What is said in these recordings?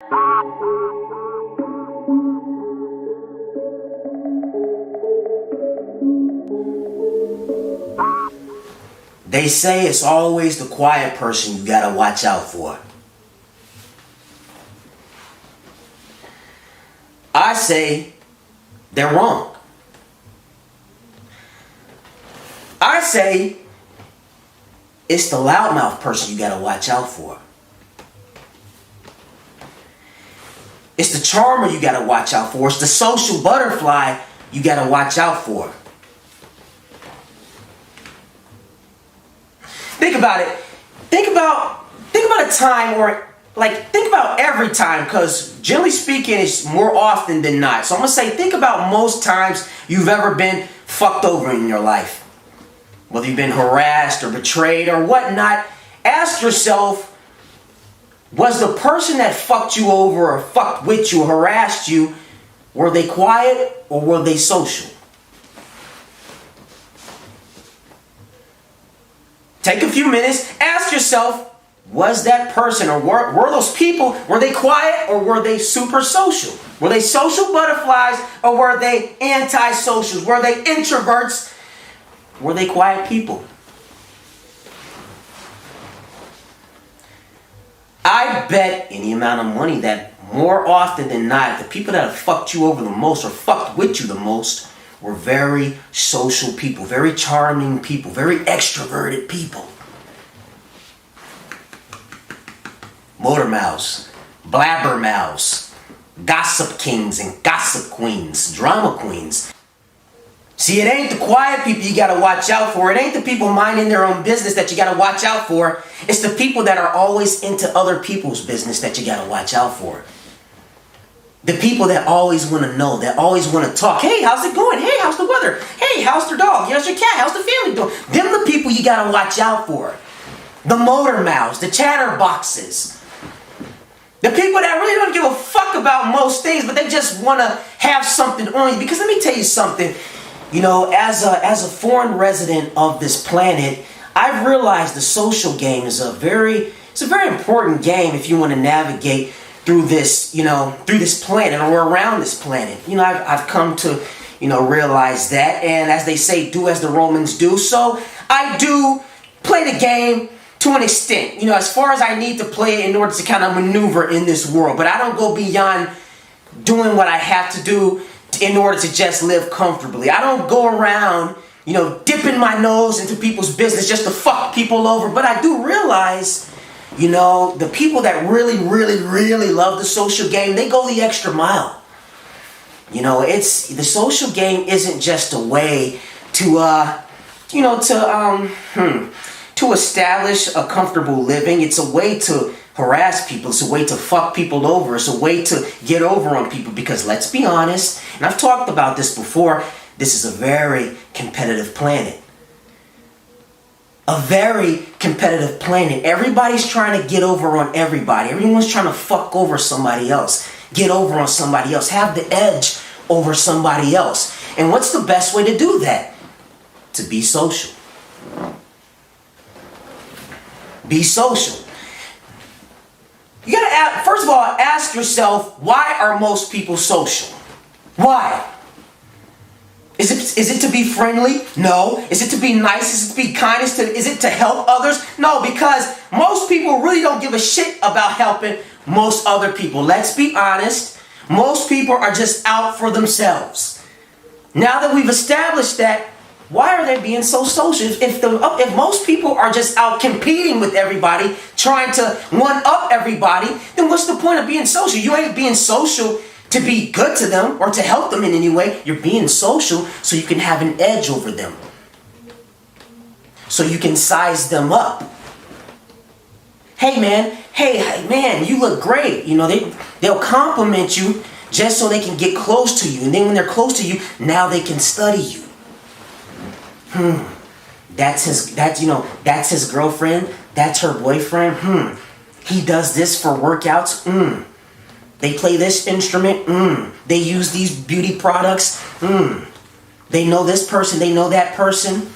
They say it's always the quiet person you gotta watch out for. I say they're wrong. I say it's the loudmouth person you gotta watch out for. It's the charmer you gotta watch out for. It's the social butterfly you gotta watch out for. Think about it. Think about a time where, think about every time, because generally speaking, it's more often than not. So I'm gonna say, think about most times you've ever been fucked over in your life. Whether you've been harassed or betrayed or whatnot, ask yourself, was the person that fucked you over or fucked with you, harassed you, were they quiet or were they social? Take a few minutes, ask yourself, was that person or were those people, were they quiet or were they super social? Were they social butterflies or were they anti-socials? Were they introverts? Were they quiet people? I bet any amount of money that more often than not, the people that have fucked you over the most or fucked with you the most were very social people, very charming people, very extroverted people. Motor mouths, blabber mouths, gossip kings and gossip queens, drama queens. See, it ain't the quiet people you gotta watch out for. It ain't the people minding their own business that you gotta watch out for. It's the people that are always into other people's business that you gotta watch out for. The people that always want to know, that always want to talk. Hey, how's it going? Hey, how's the weather? Hey, how's your dog? How's your cat? How's the family doing? Them the people you gotta watch out for. The motor mouths, the chatterboxes. The people that really don't give a fuck about most things, but they just want to have something on you. Because let me tell you something. You know, as a foreign resident of this planet, I've realized the social game is a very important game if you want to navigate through this, through this planet or around this planet. I've come to, realize that. And as they say, do as the Romans do. So I do play the game to an extent, as far as I need to play it in order to kind of maneuver in this world. But I don't go beyond doing what I have to do in order to just live comfortably. I don't go around, dipping my nose into people's business just to fuck people over. But I do realize, the people that really, really, really love the social game, they go the extra mile. It's the social game isn't just a way to, to establish a comfortable living. It's a way to harass people. It's a way to fuck people over. It's a way to get over on people because let's be honest, and I've talked about this before, this is a very competitive planet. A very competitive planet. Everybody's trying to get over on everybody. Everyone's trying to fuck over somebody else. Get over on somebody else. Have the edge over somebody else. And what's the best way to do that? To be social. Be social. You gotta, first of all, ask yourself, why are most people social? Why? Is it to be friendly? No. Is it to be nice? Is it to be kind? Is it to help others? No, because most people really don't give a shit about helping most other people. Let's be honest. Most people are just out for themselves. Now that we've established that, why are they being so social? If most people are just out competing with everybody, trying to one-up everybody, then what's the point of being social? You ain't being social to be good to them or to help them in any way. You're being social so you can have an edge over them. So you can size them up. Hey man, you look great. They'll compliment you just so they can get close to you. And then when they're close to you, now they can study you. That's his girlfriend. That's her boyfriend. He does this for workouts. They play this instrument. They use these beauty products. They know this person. They know that person.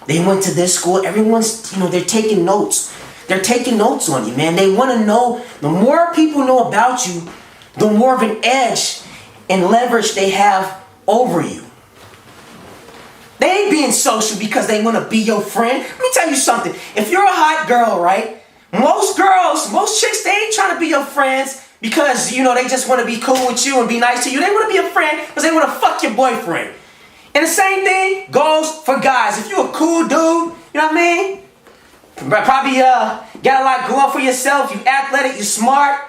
They went to this school. Everyone's, they're taking notes. They're taking notes on you, man. They want to know. The more people know about you, the more of an edge and leverage they have over you. They ain't being social because they want to be your friend. Let me tell you something. If you're a hot girl, right? Most girls, most chicks, they ain't trying to be your friends because, you know, they just want to be cool with you and be nice to you. They want to be a friend because they want to fuck your boyfriend. And the same thing goes for guys. If you're a cool dude, you know what I mean? Probably got a lot going for yourself. You athletic, you smart,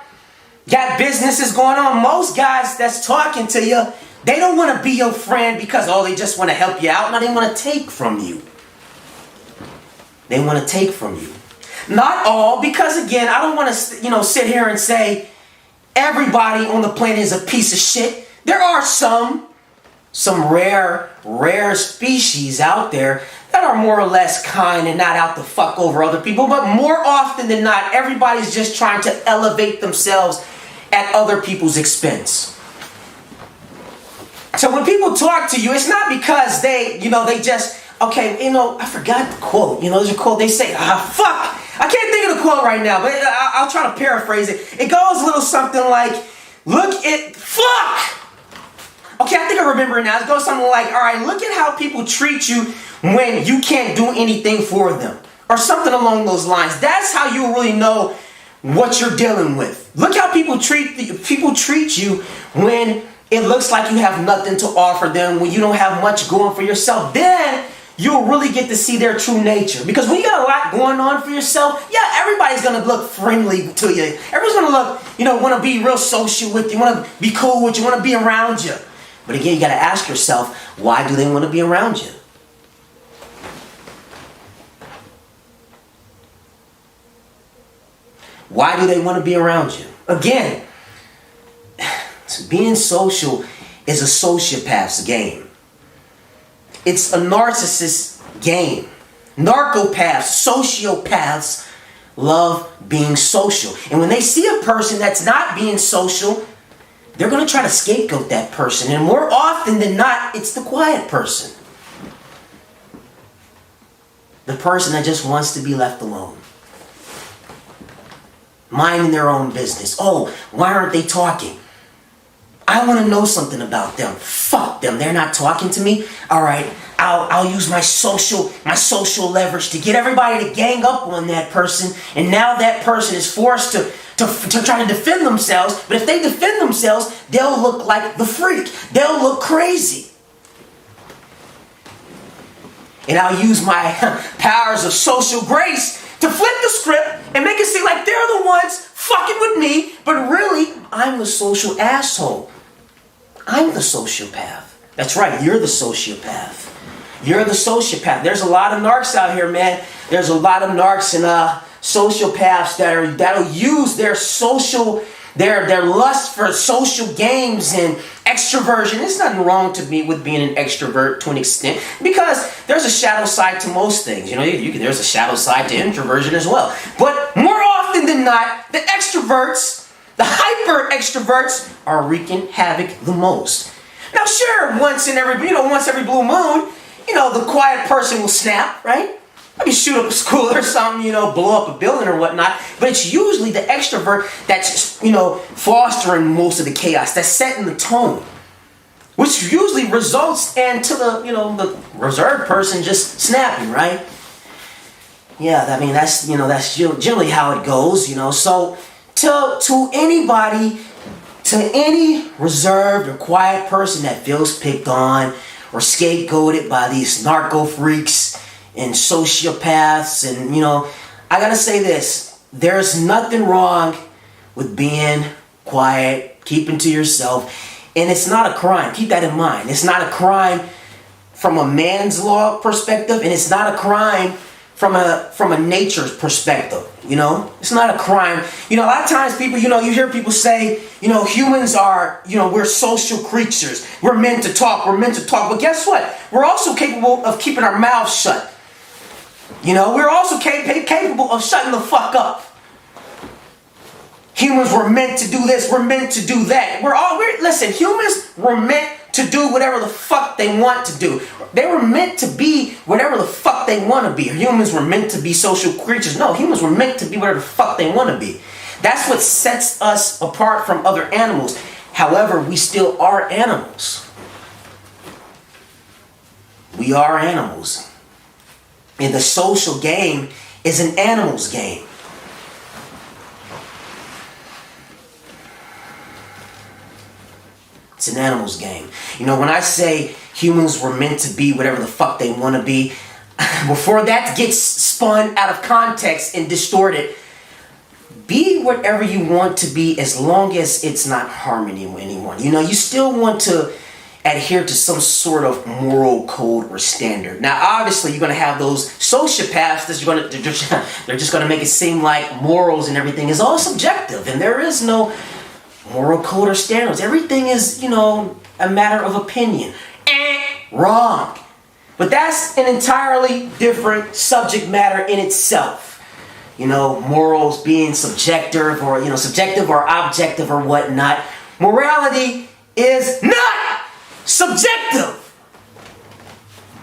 got businesses going on. Most guys that's talking to you, they don't want to be your friend because, oh, they just want to help you out. No, they want to take from you. They want to take from you. Not all, because again, I don't want to, you know, sit here and say everybody on the planet is a piece of shit. There are some rare species out there that are more or less kind and not out to fuck over other people. But more often than not, everybody's just trying to elevate themselves at other people's expense. So when people talk to you, it's not because they, you know, they just, okay, you know, I forgot the quote. You know, there's a quote, they say, fuck. I can't think of the quote right now, but I'll try to paraphrase it. It goes a little something like, fuck. Okay, I think I remember it now. It goes something like, all right, look at how people treat you when you can't do anything for them. Or something along those lines. That's how you really know what you're dealing with. Look how people treat you when it looks like you have nothing to offer them, when you don't have much going for yourself. Then you'll really get to see their true nature. Because when you got a lot going on for yourself, yeah, everybody's going to look friendly to you. Everybody's going to look, you know, want to be real social with you, want to be cool with you, want to be around you. But again, you got to ask yourself, why do they want to be around you? Why do they want to be around you? Again, being social is a sociopath's game. It's a narcissist's game. Narcopaths, sociopaths love being social. And when they see a person that's not being social, they're going to try to scapegoat that person. And more often than not, it's the quiet person. The person that just wants to be left alone. Minding their own business. Oh, why aren't they talking? I want to know something about them. Fuck them. They're not talking to me. All right, I'll use my social leverage to get everybody to gang up on that person. And now that person is forced to try to defend themselves. But if they defend themselves, they'll look like the freak. They'll look crazy. And I'll use my powers of social grace to flip the script and make it seem like they're the ones fucking with me, but really, I'm the social asshole. I'm the sociopath. That's right, you're the sociopath. You're the sociopath. There's a lot of narcs out here, man. There's a lot of narcs and sociopaths that'll use their social, their lust for social games and extroversion. There's nothing wrong with being an extrovert to an extent, because there's a shadow side to most things. You know, there's a shadow side to introversion as well. But more often than not, the extroverts, the hyper extroverts, are wreaking havoc the most. Now, sure, once every blue moon, you know, the quiet person will snap, right? Maybe shoot up a school or something, you know, blow up a building or whatnot. But it's usually the extrovert that's, you know, fostering most of the chaos, that's setting the tone, which usually results into the reserved person just snapping, right? Yeah, I mean, that's generally how it goes, you know. So to anybody, to any reserved or quiet person that feels picked on or scapegoated by these narco freaks and sociopaths, and you know, I gotta say this: there's nothing wrong with being quiet, keeping to yourself, and it's not a crime. Keep that in mind. It's not a crime from a man's law perspective, and it's not a crime from a nature's perspective. You know, it's not a crime. You know, a lot of times people, you know, you hear people say, you know, humans are, you know, we're social creatures. We're meant to talk. We're meant to talk. But guess what? We're also capable of keeping our mouths shut. You know, we're also capable of shutting the fuck up. Humans were meant to do this. We're meant to do that. Listen, humans were meant to do whatever the fuck they want to do. They were meant to be whatever the fuck they want to be. Humans were meant to be social creatures. No, humans were meant to be whatever the fuck they want to be. That's what sets us apart from other animals. However, we still are animals. We are animals. And the social game is an animal's game. It's an animal's game. You know, when I say humans were meant to be whatever the fuck they want to be, before that gets spun out of context and distorted, be whatever you want to be as long as it's not harming anyone. You know, you still want to adhere to some sort of moral code or standard. Now, obviously, you're going to have those sociopaths they're just going to make it seem like morals and everything is all subjective, and there is no moral code or standards. Everything is, you know, a matter of opinion. Wrong. But that's an entirely different subject matter in itself. You know, morals being subjective or, you know, subjective or objective or whatnot. Morality is not subjective.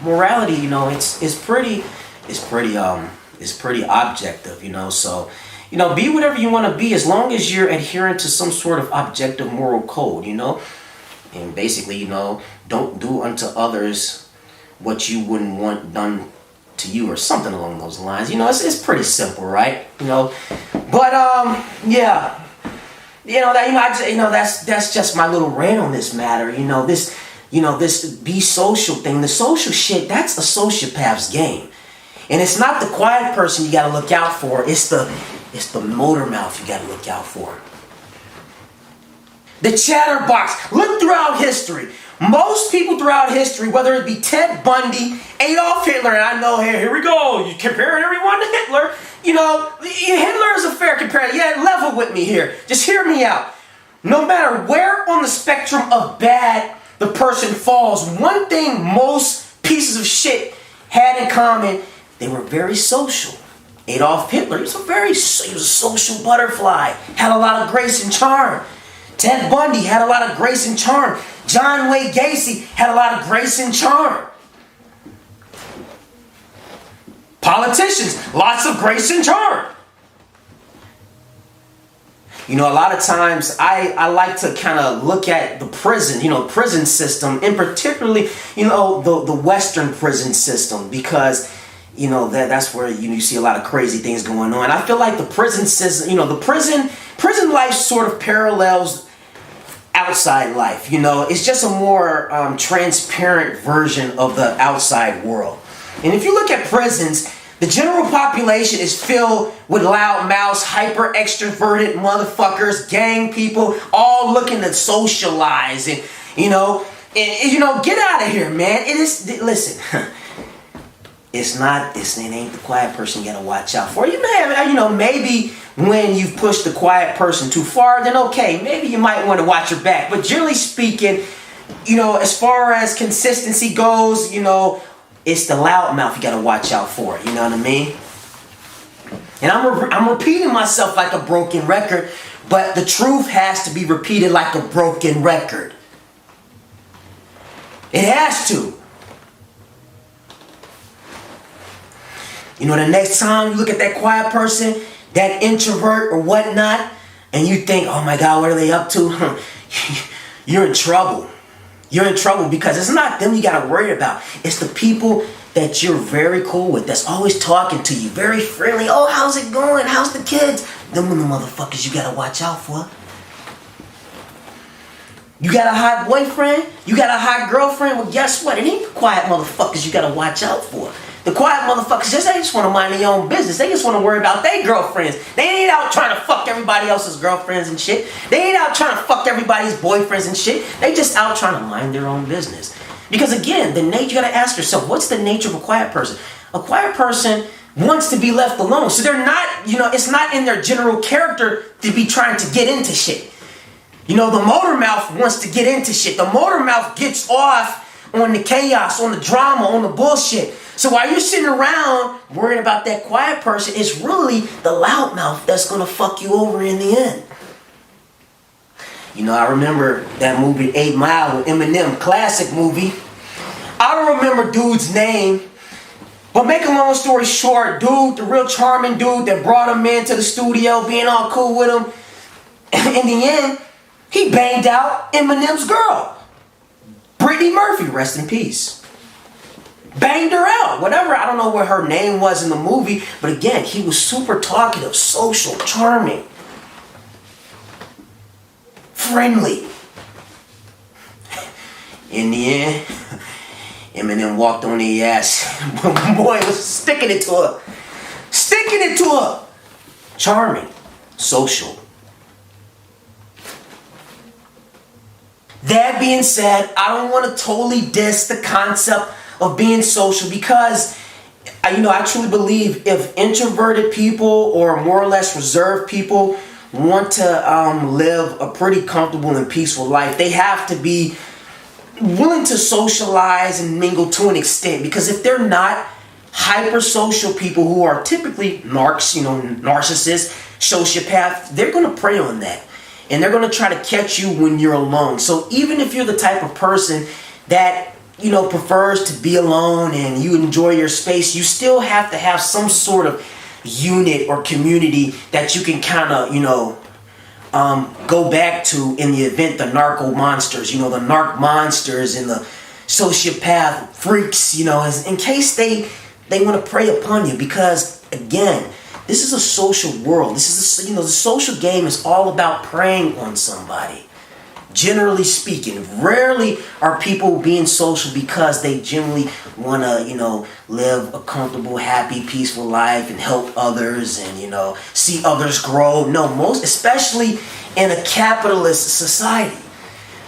Morality, you know, it's pretty objective, you know, so you know, be whatever you want to be as long as you're adhering to some sort of objective moral code, you know? And basically, you know, don't do unto others what you wouldn't want done to you or something along those lines. You know, it's pretty simple, right? You know, but yeah. That's just my little rant on this matter. This be social thing, the social shit, that's a sociopath's game. And it's not the quiet person you got to look out for. It's the motor mouth you got to look out for. The chatterbox. Look throughout history. Most people throughout history, whether it be Ted Bundy, Adolf Hitler, and I know, here we go, you're comparing everyone to Hitler. You know, Hitler is a fair comparison. Yeah, level with me here. Just hear me out. No matter where on the spectrum of bad the person falls, one thing most pieces of shit had in common, they were very social. Adolf Hitler, he was a social butterfly, had a lot of grace and charm. Ted Bundy had a lot of grace and charm. John Wayne Gacy had a lot of grace and charm. Politicians, lots of grace and charm. You know, a lot of times I like to kind of look at the prison system, and particularly, the Western prison system, because that's where you see a lot of crazy things going on. I feel like the prison system, the prison life sort of parallels outside life. It's just a more transparent version of the outside world. And if you look at prisons, the general population is filled with loud mouths, hyper extroverted motherfuckers, gang people, all looking to socialize and get out of here, man. Listen. It ain't the quiet person you gotta watch out for. You may have, maybe when you've pushed the quiet person too far, then okay, maybe you might want to watch your back. But generally speaking, as far as consistency goes, it's the loudmouth you gotta watch out for. You know what I mean? And I'm repeating myself like a broken record, but the truth has to be repeated like a broken record. It has to. The next time you look at that quiet person, that introvert or whatnot, and you think, oh my God, what are they up to? You're in trouble. You're in trouble because it's not them you got to worry about. It's the people that you're very cool with, that's always talking to you, very friendly. Oh, how's it going? How's the kids? Them are the motherfuckers you got to watch out for. You got a hot boyfriend? You got a hot girlfriend? Well, guess what? It ain't the quiet motherfuckers you got to watch out for. The quiet motherfuckers, they just want to mind their own business. They just want to worry about their girlfriends. They ain't out trying to fuck everybody else's girlfriends and shit. They ain't out trying to fuck everybody's boyfriends and shit. They just out trying to mind their own business. Because again, you gotta ask yourself, what's the nature of a quiet person? A quiet person wants to be left alone. So they're not, it's not in their general character to be trying to get into shit. The motor mouth wants to get into shit. The motor mouth gets off on the chaos, on the drama, on the bullshit. So while you're sitting around worrying about that quiet person, it's really the loudmouth that's going to fuck you over in the end. You know, I remember that movie 8 Mile with Eminem, classic movie. I don't remember dude's name, but make a long story short, dude, the real charming dude that brought him into the studio, being all cool with him, in the end, he banged out Eminem's girl, Brittany Murphy, rest in peace. Banged her out, whatever, I don't know what her name was in the movie, but again, he was super talkative, social, charming, friendly. In the end, Eminem walked on the ass. Boy was sticking it to her. Sticking it to her. Charming. Social. That being said, I don't want to totally diss the concept of being social because, I truly believe if introverted people or more or less reserved people want to live a pretty comfortable and peaceful life, they have to be willing to socialize and mingle to an extent, because if they're not, hypersocial people who are typically narcissists, sociopaths, they're going to prey on that, and they're going to try to catch you when you're alone. So even if you're the type of person that prefers to be alone and you enjoy your space, you still have to have some sort of unit or community that you can kind of go back to in the event the narco monsters, the narc monsters and the sociopath freaks, in case they want to prey upon you. Because again, this is a social world. This is the social game is all about preying on somebody. Generally speaking, rarely are people being social because they generally want to, live a comfortable, happy, peaceful life and help others and, see others grow. No, especially in a capitalist society.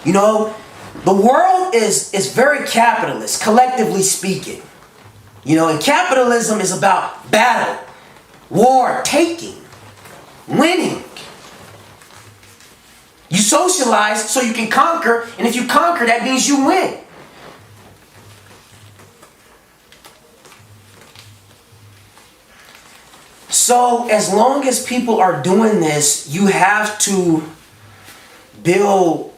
The world is very capitalist, collectively speaking. And capitalism is about battle, war, taking, winning. You socialize so you can conquer, and if you conquer, that means you win. So as long as people are doing this, you have to build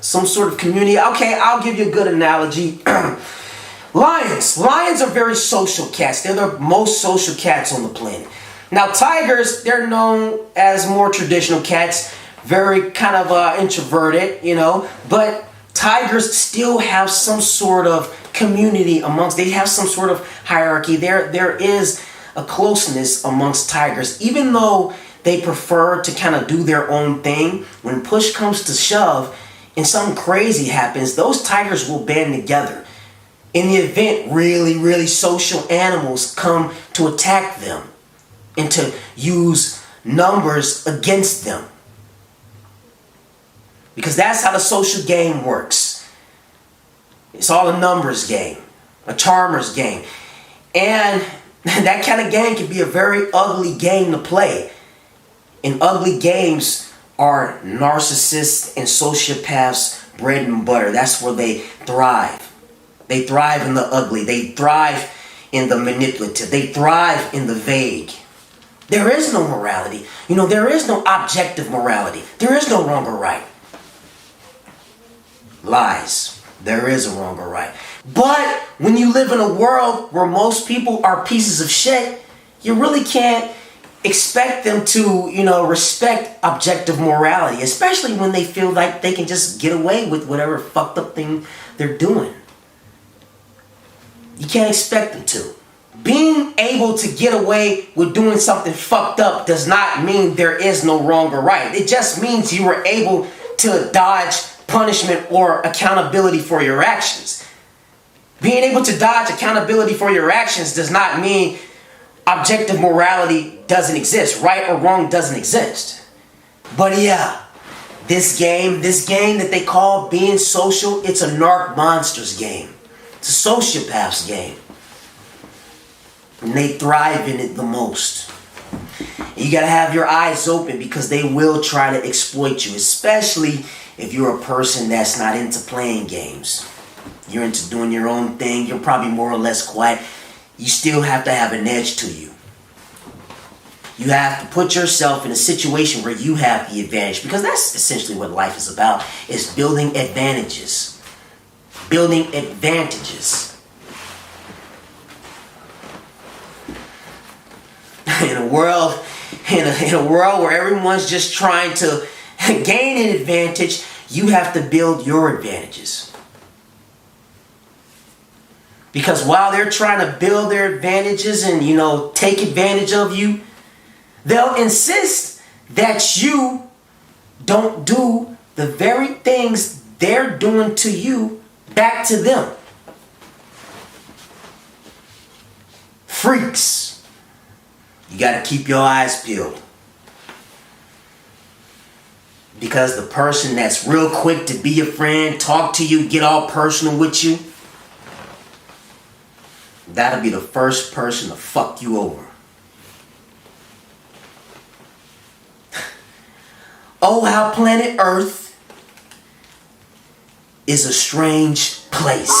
some sort of community. Okay, I'll give you a good analogy. Lions. Lions are very social cats. They're the most social cats on the planet. Now tigers, they're known as more traditional cats. Very kind of introverted, but tigers still have some sort of community they have some sort of hierarchy. There is a closeness amongst tigers, even though they prefer to kind of do their own thing. When push comes to shove and something crazy happens, those tigers will band together. In the event really, really social animals come to attack them and to use numbers against them. Because that's how the social game works. It's all a numbers game, a charmer's game. And that kind of game can be a very ugly game to play. And ugly games are narcissists and sociopaths' bread and butter. That's where they thrive. They thrive in the ugly. They thrive in the manipulative. They thrive in the vague. There is no morality. There is no objective morality. There is no wrong or right. Lies. There is a wrong or right. But when you live in a world where most people are pieces of shit, you really can't expect them to, respect objective morality, especially when they feel like they can just get away with whatever fucked up thing they're doing. You can't expect them to. Being able to get away with doing something fucked up does not mean there is no wrong or right. It just means you were able to dodge punishment or accountability for your actions. Being able to dodge accountability for your actions does not mean objective morality doesn't exist. Right or wrong doesn't exist. But yeah, this game that they call being social, it's a narc monsters game. It's a sociopath's game. And they thrive in it the most. And you gotta have your eyes open because they will try to exploit you, especially if you're a person that's not into playing games. You're into doing your own thing. You're probably more or less quiet. You still have to have an edge to you. You have to put yourself in a situation where you have the advantage, because that's essentially what life is about, is building advantages. Building advantages. In a world where everyone's just trying to gain an advantage, you have to build your advantages. Because while they're trying to build their advantages and, take advantage of you, they'll insist that you don't do the very things they're doing to you back to them. Freaks. You got to keep your eyes peeled. Because the person that's real quick to be your friend, talk to you, get all personal with you, that'll be the first person to fuck you over. Oh, how planet Earth is a strange place.